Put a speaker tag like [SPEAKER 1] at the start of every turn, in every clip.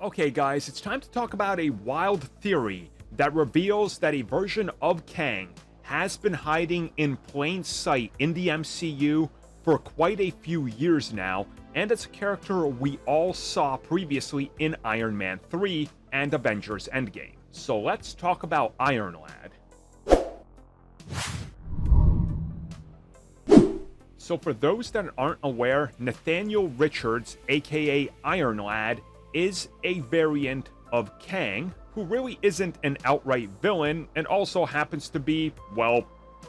[SPEAKER 1] Okay guys, it's time to talk about a wild theory that reveals that a version of Kang has been hiding in plain sight in the MCU for quite a few years now, and it's a character we all saw previously in Iron Man 3 and Avengers Endgame. So let's talk about Iron Lad. So for those that aren't aware, Nathaniel Richards, aka Iron Lad, is a variant of Kang, who really isn't an outright villain and also happens to be, well,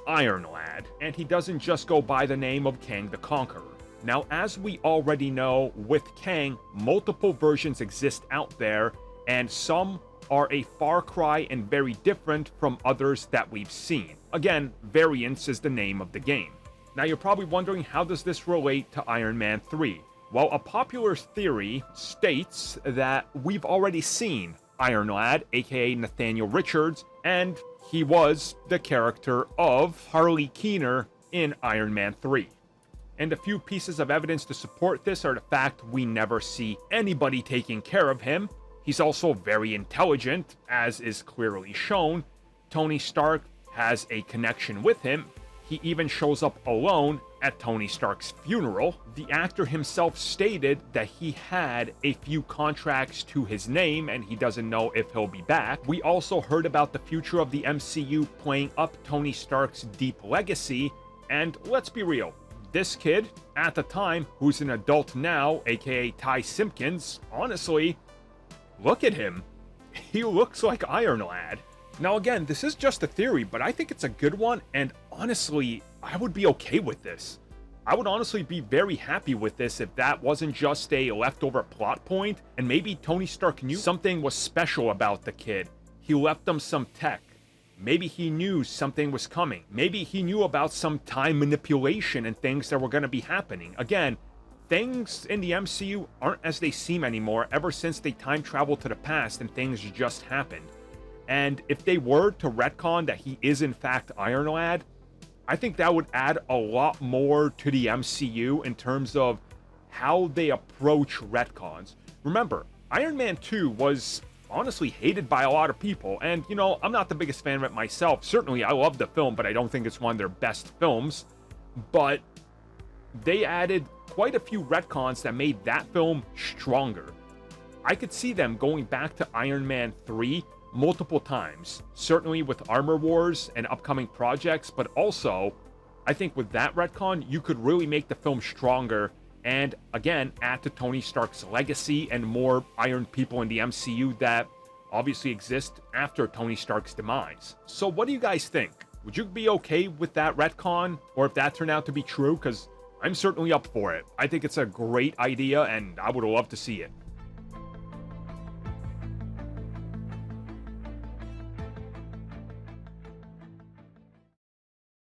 [SPEAKER 1] Iron Lad. And he doesn't just go by the name of Kang the Conqueror. Now, as we already know, with Kang, multiple versions exist out there, and some are a far cry and very different from others that we've seen. Again, variance is the name of the game. Now, you're probably wondering, how does this relate to Iron Man 3? Well, a popular theory states that we've already seen Iron Lad, aka Nathaniel Richards, and he was the character of Harley Keener in Iron Man 3. And a few pieces of evidence to support this are the fact we never see anybody taking care of him. He's also very intelligent, as is clearly shown. Tony Stark has a connection with him. He even shows up alone at Tony Stark's funeral. The actor himself stated that he had a few contracts to his name and he doesn't know if he'll be back. We also heard about the future of the MCU playing up Tony Stark's deep legacy, and let's be real, this kid, at the time, who's an adult now, aka Ty Simpkins, honestly, look at him. He looks like Iron Lad. Now again, this is just a theory, but I think it's a good one, and honestly, I would be okay with this. I would honestly be very happy with this if that wasn't just a leftover plot point, and maybe Tony Stark knew something was special about the kid. He left them some tech. Maybe he knew something was coming. Maybe he knew about some time manipulation and things that were going to be happening. Again, things in the MCU aren't as they seem anymore ever since they time traveled to the past and things just happened. And if they were to retcon that he is in fact Iron Lad, I think that would add a lot more to the MCU in terms of how they approach retcons. Remember, Iron Man 2 was honestly hated by a lot of people, and you know, I'm not the biggest fan of it myself. Certainly, I love the film, but I don't think it's one of their best films. But they added quite a few retcons that made that film stronger. I could see them going back to Iron Man 3 multiple times, certainly with Armor Wars and upcoming projects, but also, I think with that retcon, you could really make the film stronger and, again, add to Tony Stark's legacy and more Iron people in the MCU that obviously exist after Tony Stark's demise. So what do you guys think? Would you be okay with that retcon, or if that turned out to be true? Because I'm certainly up for it. I think it's a great idea, and I would love to see it.